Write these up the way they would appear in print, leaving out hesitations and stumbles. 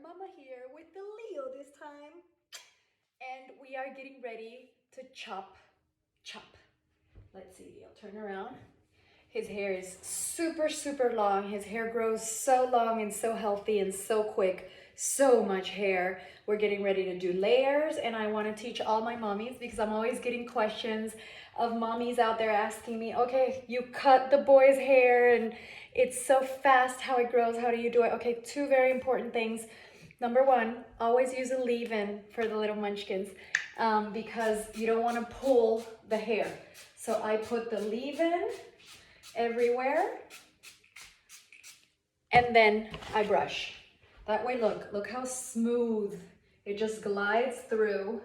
Mama here with the Leo this time. And we are getting ready to chop. Let's see, Leo, turn around. His hair is super long. His hair grows so long and so healthy and so quick. So much hair. We're getting ready to do layers, and I want to teach all my mommies because I'm always getting questions of mommies out there asking me, okay, you cut the boy's hair and it's so fast how it grows. How do you do it? Okay, two very important things. Number one, always use a leave-in for the little munchkins because you don't want to pull the hair. So I put the leave-in everywhere, and then I brush. That way, look how smooth. It just glides through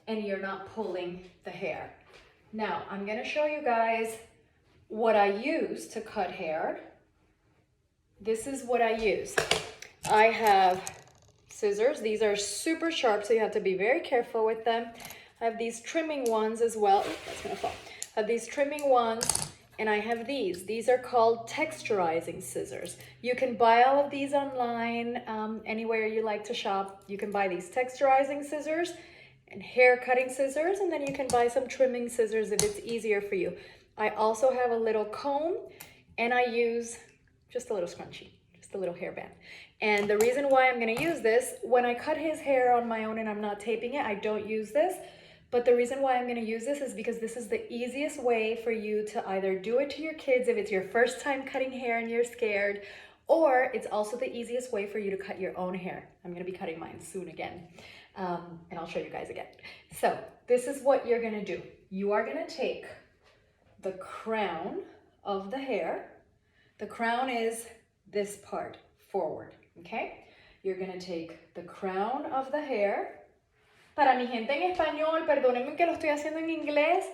and you're not pulling the hair. Now, I'm gonna show you guys what I use to cut hair. This is what I use. I have scissors. These are super sharp, so you have to be very careful with them. I have these trimming ones as well. Ooh, that's gonna fall. I have these trimming ones. And I have these. These are called texturizing scissors. You can buy all of these online, anywhere you like to shop. You can buy these texturizing scissors and hair cutting scissors, and then you can buy some trimming scissors if it's easier for you. I also have a little comb, and I use just a little scrunchie, just a little hairband. And the reason why I'm gonna use this, when I cut his hair on my own and I'm not taping it, I don't use this. But the reason why I'm gonna use this is because this is the easiest way for you to either do it to your kids if it's your first time cutting hair and you're scared, or it's also the easiest way for you to cut your own hair. I'm gonna be cutting mine soon again, and I'll show you guys again. So this is what you're gonna do. You are gonna take the crown of the hair. The crown is this part forward, okay? You're gonna take the crown of the hair. Para mi gente en español, perdónenme que lo estoy haciendo en inglés,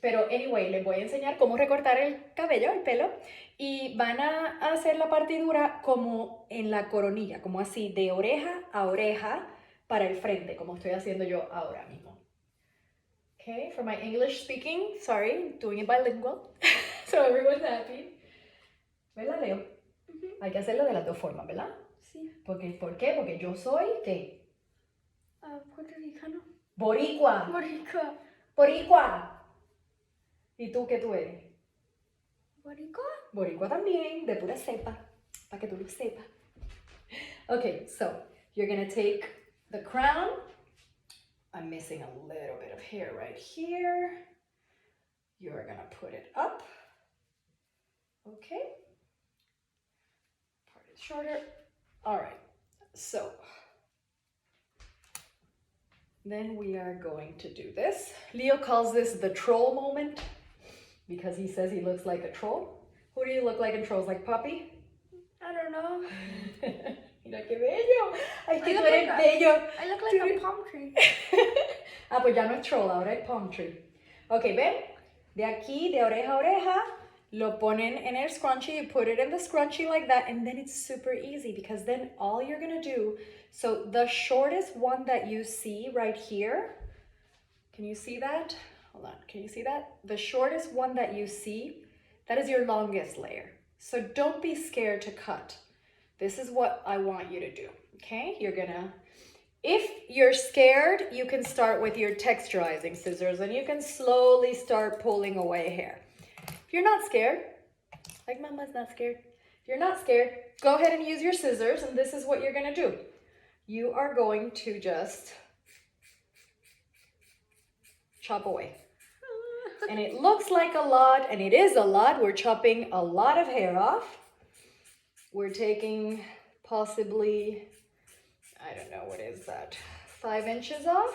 pero anyway, les voy a enseñar cómo recortar el cabello, el pelo, y van a hacer la partidura como en la coronilla, como así, de oreja a oreja para el frente, como estoy haciendo yo ahora mismo. Okay, for my English speaking, sorry, doing it bilingual, so everyone's happy. ¿Verdad, Leo? Hay que hacerlo de las dos formas, ¿verdad? Sí. ¿Por qué? Porque yo soy, ¿qué? Puertorricano. Boricua. Boricua. Boricua. ¿Y tú qué tú eres? Boricua. Boricua también, de pura cepa, para que tú lo sepas. Okay, so you're gonna take the crown. I'm missing a little bit of hair right here. You're gonna put it up. Okay. Part is shorter. All right, so then we are going to do this. Leo calls this the troll moment because he says he looks like a troll. Who do you look like in trolls? Like Puppy? I don't know. Mira qué bello. Ay, que tú eres bello. I look like a palm tree. Ah, pues ya no es troll, ahora es palm tree. Ok, ven. De aquí, de oreja a oreja, lo ponen en el scrunchie. You put it in the scrunchie like that, and then it's super easy because then all you're gonna do, so the shortest one that you see right here, can you see that? Hold on, can you see that? The shortest one that you see, that is your longest layer. So don't be scared to cut. This is what I want you to do, okay? You're gonna, if you're scared, you can start with your texturizing scissors and you can slowly start pulling away hair. If you're not scared, like Mama's not scared, if you're not scared, go ahead and use your scissors, and this is what you're gonna do. You are going to just chop away. And it looks like a lot, and it is a lot. We're chopping a lot of hair off. We're taking possibly, I don't know, what is that, 5 inches off.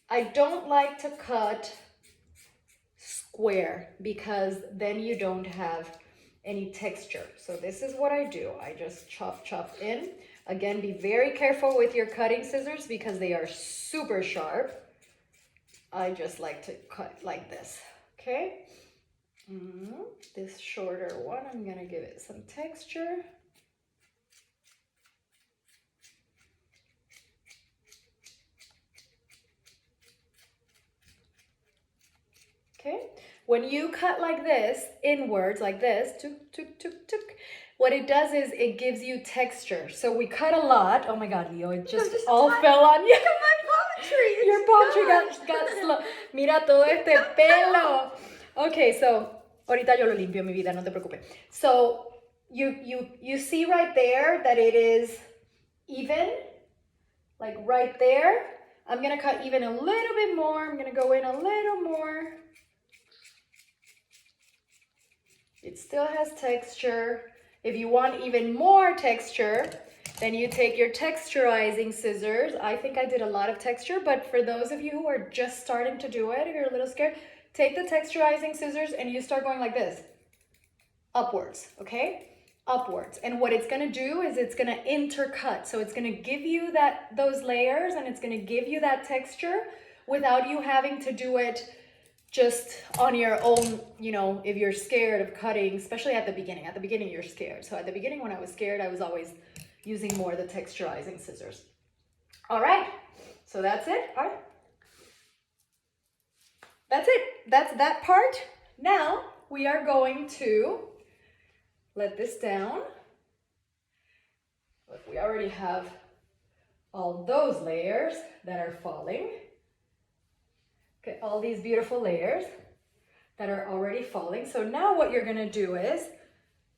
I don't like to cut square because then you don't have any texture. So this is what I do. I just chop in. Again, be very careful with your cutting scissors because they are super sharp. I just like to cut like this, okay? This shorter one, I'm gonna give it some texture. Okay, when you cut like this, inwards, like this, tuk, tuk, tuk, tuk, what it does is it gives you texture. So we cut a lot. Oh my God, Leo, it just just all tiny- fell on you. Look at my palm tree. It's Your palm tree gone. got slow. Mira todo este pelo. Okay, so ahorita yo lo limpio, mi vida, no te preocupes. So you see right there that it is even, like right there. I'm gonna cut even a little bit more. I'm gonna go in a little more. It still has texture. If you want even more texture, then you take your texturizing scissors. I think I did a lot of texture, but for those of you who are just starting to do it, if you're a little scared, take the texturizing scissors and you start going like this, upwards, okay? Upwards. And what it's gonna do is it's gonna intercut. So it's gonna give you those layers and it's gonna give you that texture without you having to do it just on your own, you know, if you're scared of cutting, especially at the beginning. At the beginning, you're scared. So at the beginning, when I was scared, I was always using more the texturizing scissors. All right, so that's it. All right. That's it. That's that part. Now we are going to let this down. Look, we already have all those layers that are falling. Okay, all these beautiful layers that are already falling. So now what you're gonna do is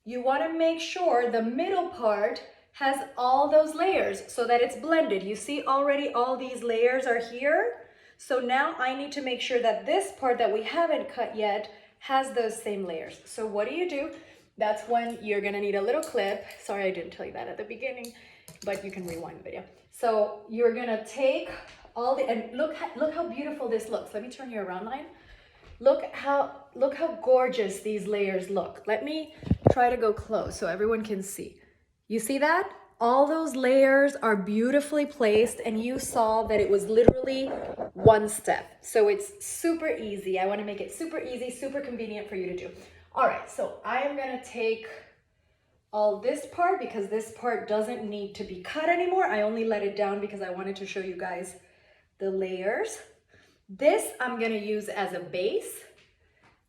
you wanna make sure the middle part has all those layers so that it's blended. You see already all these layers are here. So now I need to make sure that this part that we haven't cut yet has those same layers. So what do? That's when you're gonna need a little clip. Sorry, I didn't tell you that at the beginning, but you can rewind the video. So you're gonna take all the, and look how beautiful this looks. Let me turn you around, Lion. Look how gorgeous these layers look. Let me try to go close so everyone can see. You see that? All those layers are beautifully placed and you saw that it was literally one step. So it's super easy. I want to make it super easy, super convenient for you to do. All right, so I am going to take all this part because this part doesn't need to be cut anymore. I only let it down because I wanted to show you guys the layers. This I'm going to use as a base,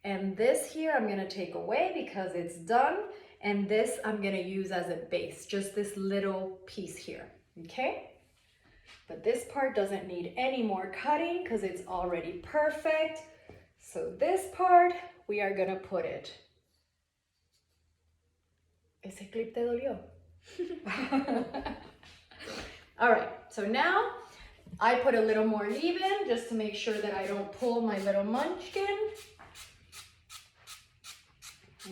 and this here I'm going to take away because it's done, and this I'm going to use as a base, just this little piece here, okay? But this part doesn't need any more cutting because it's already perfect. So this part, we are going to put it. Ese clip te dolió? All right, so now I put a little more leave-in just to make sure that I don't pull my little munchkin.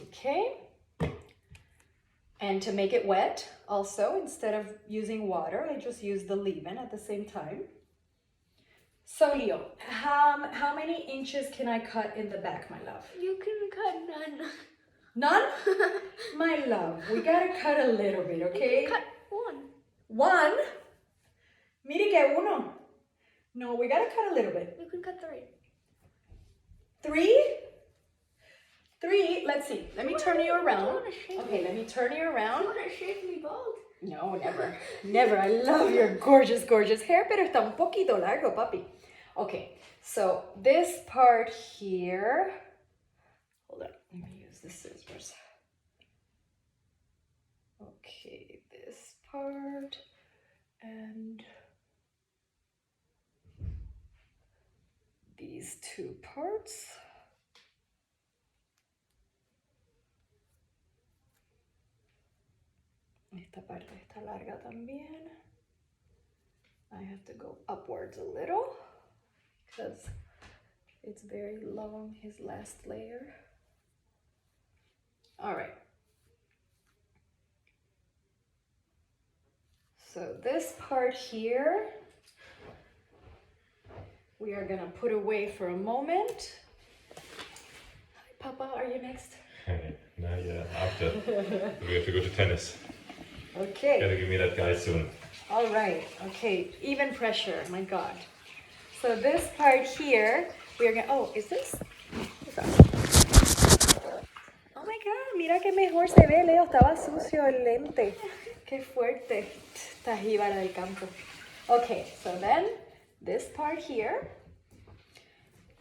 Okay. And to make it wet, also, instead of using water, I just use the leave-in at the same time. So, Leo, how many inches can I cut in the back, my love? You can cut none. None? My love, we gotta cut a little bit, okay? You can cut one. One? Mire que uno. No, we gotta cut a little bit. You can cut three. Three? Three, let's see. Let me turn you around. You wanna shave Okay, me? let me turn you around. You want to shave me bald? No, never. Never. I love your gorgeous, gorgeous hair, pero está un poquito largo, papi. Okay, so this part here. Hold on, let me use the scissors. Okay, this part and these two parts. Esta parte está larga también. I have to go upwards a little because it's very long, his last layer. All right. So this part here, we are gonna put away for a moment. Hi, Papa, are you next? No, yeah, after. We have to go to tennis. Okay. Gotta give me that guy soon. All right, okay, even pressure, my God. So this part here, we are gonna, oh, is this? Oh my God, mira que mejor se ve, Leo, estaba sucio el lente. Qué fuerte, esta jíbara del campo. Okay, so then, this part here,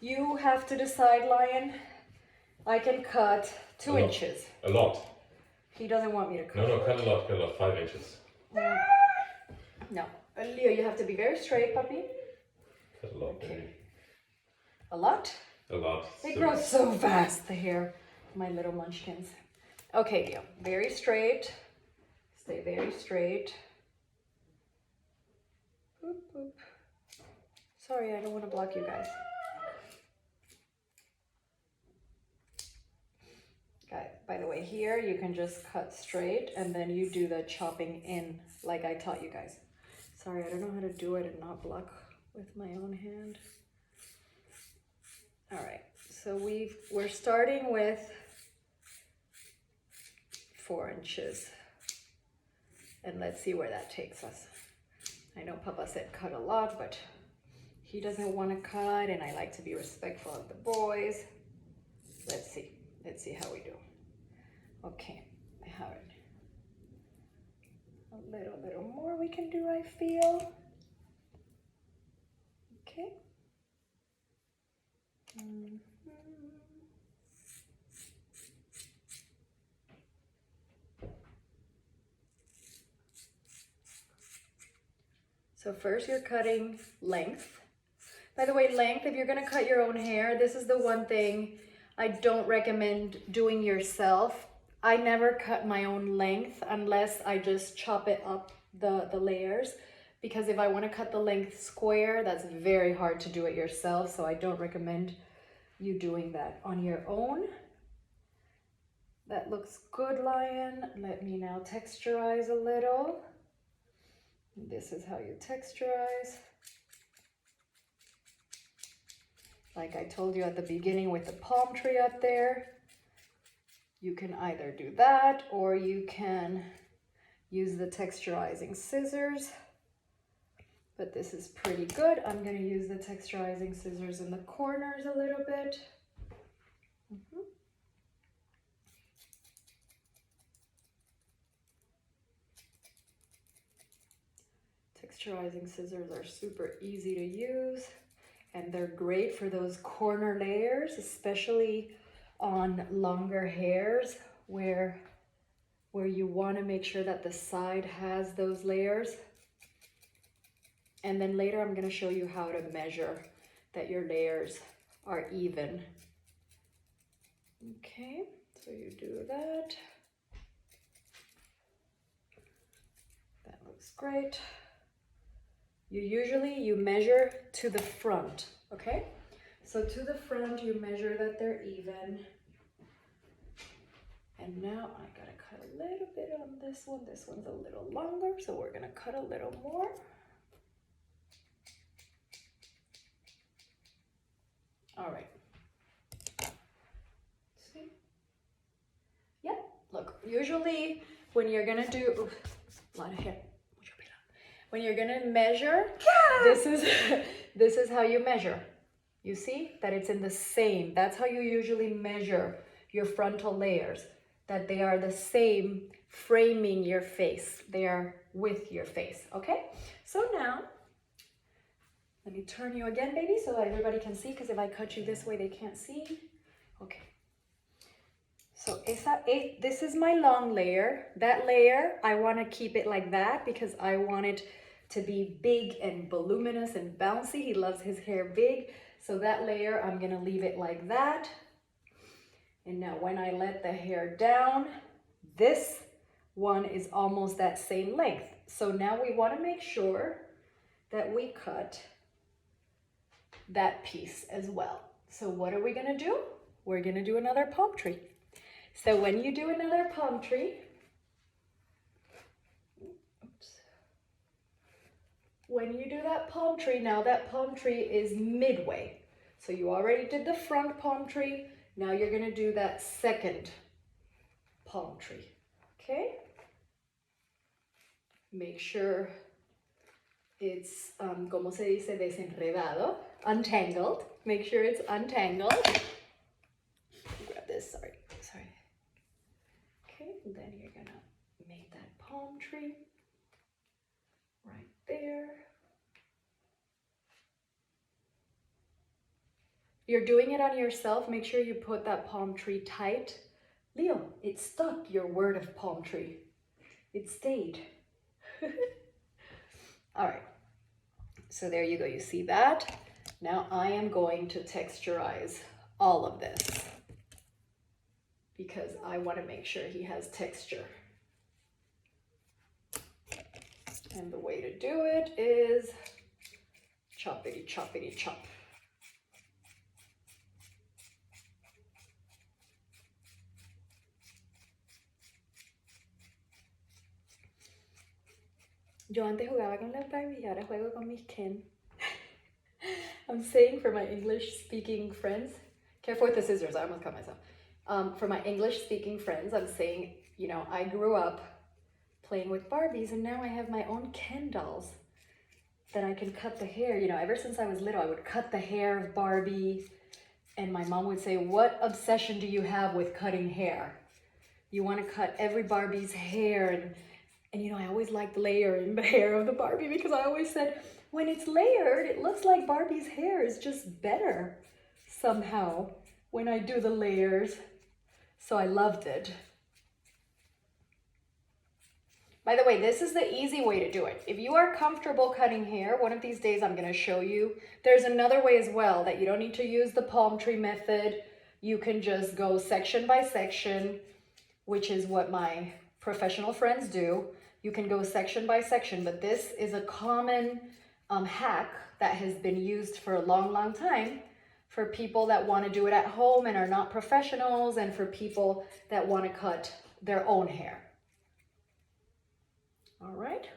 you have to decide, Lion. I can cut 2 inches. A lot. He doesn't want me to cut. No, cut a lot, 5 inches. No. Leo, you have to be very straight, puppy. Cut a lot, Okay. maybe. A lot? A lot. They grow so fast, the hair. My little munchkins. Okay, Leo, very straight. Stay very straight. Boop, boop. Sorry, I don't want to block you guys. Guys, by the way, here you can just cut straight and then you do the chopping in like I taught you guys. Sorry, I don't know how to do it and not block with my own hand. All right, so we're starting with 4 inches. And let's see where that takes us. I know Papa said cut a lot, but he doesn't want to cut, and I like to be respectful of the boys. Let's see how we do. Okay, I have it. A little more we can do, I feel. Okay. So first you're cutting length. By the way, length, if you're gonna cut your own hair, this is the one thing I don't recommend doing yourself. I never cut my own length unless I just chop it up the layers, because if I wanna cut the length square, that's very hard to do it yourself, so I don't recommend you doing that on your own. That looks good, Lion. Let me now texturize a little. This is how you texturize. Like I told you at the beginning with the palm tree up there, you can either do that or you can use the texturizing scissors. But this is pretty good. I'm going to use the texturizing scissors in the corners a little bit. Texturizing scissors are super easy to use, and they're great for those corner layers, especially on longer hairs where you want to make sure that the side has those layers. And then later I'm going to show you how to measure that your layers are even. Okay, so you do that. That looks great. You measure to the front, okay? So to the front, you measure that they're even. And now I gotta cut a little bit on this one. This one's a little longer, so we're gonna cut a little more. All right. See? Yeah, look, usually when you're gonna do, oof, a lot of hair. When you're gonna measure, this is how you measure. You see that it's in the same. That's how you usually measure your frontal layers, that they are the same, framing your face. They are with your face, okay? So now, let me turn you again, baby, so that everybody can see, because if I cut you this way, they can't see. Okay. So this is my long layer. That layer, I want to keep it like that because I want it to be big and voluminous and bouncy. He loves his hair big. So that layer, I'm going to leave it like that. And now when I let the hair down, this one is almost that same length. So now we want to make sure that we cut that piece as well. So what are we going to do? We're going to do another palm tree. So when you do another palm tree, when you do that palm tree, now that palm tree is midway. So you already did the front palm tree. Now you're going to do that second palm tree. Okay? Make sure it's, como se dice, desenredado, untangled. Make sure it's untangled. Grab this, sorry. Okay, and then you're gonna make that palm tree right there. You're doing it on yourself. Make sure you put that palm tree tight, Leo, it stuck, your word of palm tree. It stayed. All right, so there you go, you see that? Now I am going to texturize all of this because I want to make sure he has texture. And the way to do it is choppity, choppity, chop. Yo antes jugaba con las Barbie y ahora juego con mis Ken. I'm saying for my English speaking friends, careful with the scissors, I almost cut myself. For my English speaking friends, I'm saying, you know, I grew up playing with Barbies and now I have my own Ken dolls that I can cut the hair. You know, ever since I was little, I would cut the hair of Barbie and my mom would say, what obsession do you have with cutting hair? You want to cut every Barbie's hair and you know, I always liked layering the hair of the Barbie because I always said, when it's layered, it looks like Barbie's hair is just better somehow when I do the layers. So I loved it. By the way, this is the easy way to do it. If you are comfortable cutting hair, one of these days I'm going to show you. There's another way as well that you don't need to use the palm tree method. You can just go section by section, which is what my professional friends do. You can go section by section, but this is a common hack that has been used for a long, long time for people that want to do it at home and are not professionals, and for people that want to cut their own hair. All right.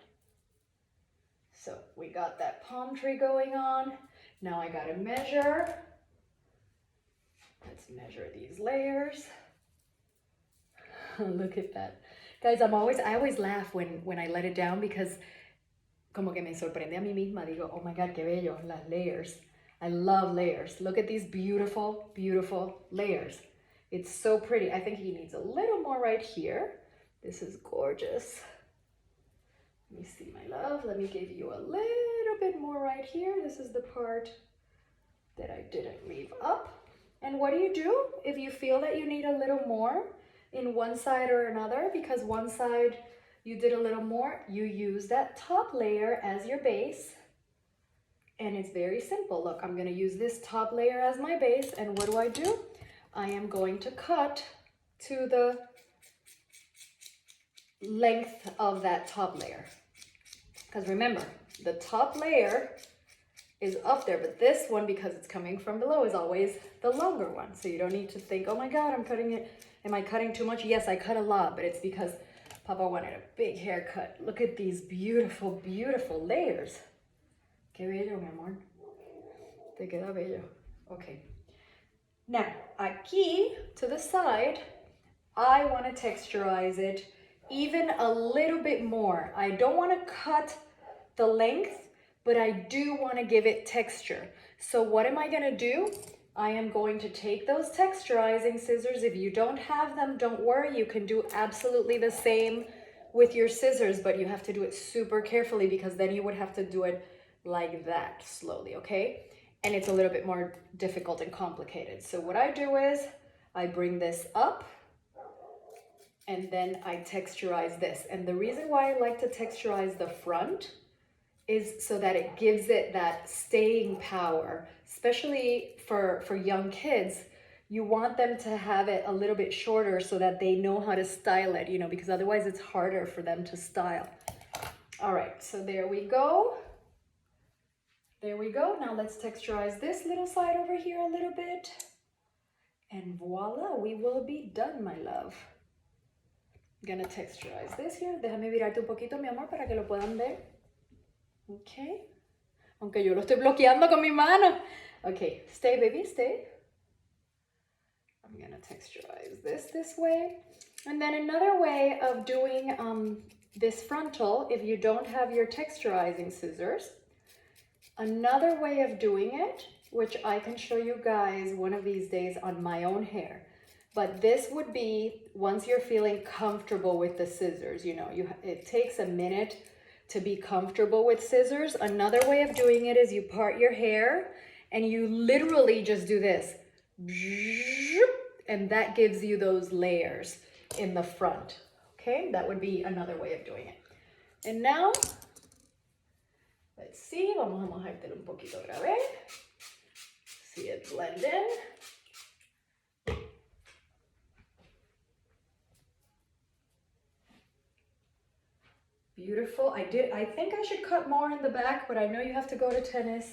So we got that palm tree going on. Now I got to measure. Let's measure these layers. Look at that. Guys, I always laugh when I let it down because como que me sorprende a mí misma. Digo, oh my God, qué bello, las layers. I love layers. Look at these beautiful, beautiful layers. It's so pretty. I think he needs a little more right here. This is gorgeous. Let me see, my love. Let me give you a little bit more right here. This is the part that I didn't leave up. And what do you do if you feel that you need a little more in one side or another? Because one side you did a little more, you use that top layer as your base. And it's very simple. Look, I'm going to use this top layer as my base. And what do? I am going to cut to the length of that top layer. Because remember, the top layer is up there, but this one, because it's coming from below, is always the longer one. So you don't need to think, oh my God, I'm cutting it. Am I cutting too much? Yes, I cut a lot, but it's because Papa wanted a big haircut. Look at these beautiful, beautiful layers. Qué bello, mi amor. Te queda bello. Okay. Now, aquí to the side, I want to texturize it even a little bit more. I don't want to cut the length, but I do want to give it texture. So what am I going to do? I am going to take those texturizing scissors. If you don't have them, don't worry. You can do absolutely the same with your scissors, but you have to do it super carefully because then you would have to do it like that slowly, okay? And it's a little bit more difficult and complicated. So what I do is I bring this up and then I texturize this. And the reason why I like to texturize the front is so that it gives it that staying power, especially for young kids. You want them to have it a little bit shorter so that they know how to style it, you know, because otherwise it's harder for them to style. All right, so there we go. There we go. Now let's texturize this little side over here a little bit. And voila, we will be done, my love. I'm gonna texturize this here. Déjame virarte un poquito, mi amor, para que lo puedan ver. Okay. Aunque yo lo estoy bloqueando con mi mano. Okay, stay, baby, stay. I'm gonna texturize this way. And then another way of doing this frontal, if you don't have your texturizing scissors, another way of doing it, which I can show you guys one of these days on my own hair. But this would be once you're feeling comfortable with the scissors, you know, it takes a minute to be comfortable with scissors. Another way of doing it is you part your hair and you literally just do this. and that gives you those layers in the front. Okay, that would be another way of doing it. And now, let's see, vamos a mojártelo un poquito otra vez. See it blend in. Beautiful. I think I should cut more in the back, but I know you have to go to tennis.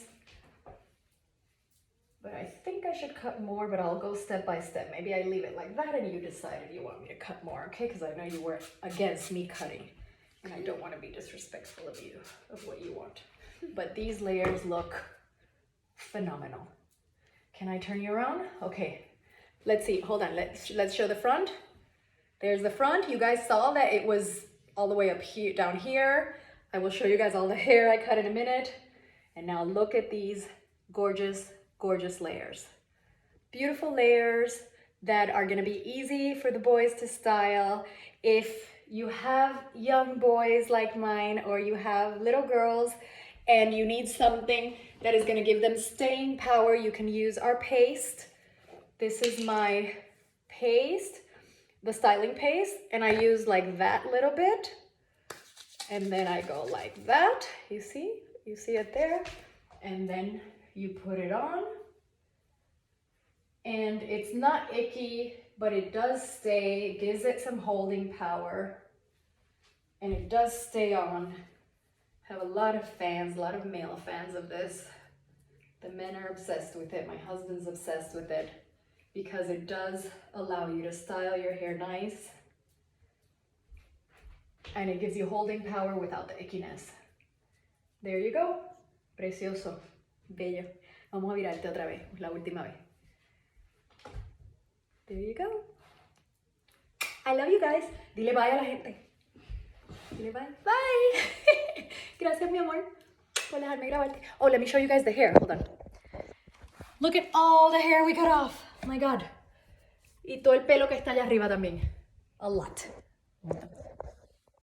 But I think I should cut more, but I'll go step by step. Maybe I leave it like that and you decide if you want me to cut more, okay? Because I know you were against me cutting and I don't want to be disrespectful of you, of what you want. But these layers look phenomenal. Can I turn you around? Okay, let's see, hold on, let's show the front. There's the front. You guys saw that it was all the way up here, down here. I will show you guys all the hair I cut in a minute. And now look at these gorgeous, gorgeous layers. Beautiful layers that are gonna be easy for the boys to style. If you have young boys like mine, or you have little girls and you need something that is gonna give them staying power, you can use our paste. This is my paste, the styling paste, and I use like that little bit. And then I go like that, you see it there. And then you put it on. And it's not icky, but it does stay, it gives it some holding power. And it does stay on. I have a lot of fans, a lot of male fans of this. The men are obsessed with it. My husband's obsessed with it because it does allow you to style your hair nice. And it gives you holding power without the ickiness. There you go. Precioso. Bello. Vamos a virarte otra vez, la última vez. There you go. I love you guys. Dile bye a la gente. Dile bye. Bye. Gracias, mi amor, por dejarme grabarte. Oh, let me show you guys the hair. Hold on. Look at all the hair we cut off. Oh my God. Y todo el pelo que está allá arriba también. A lot.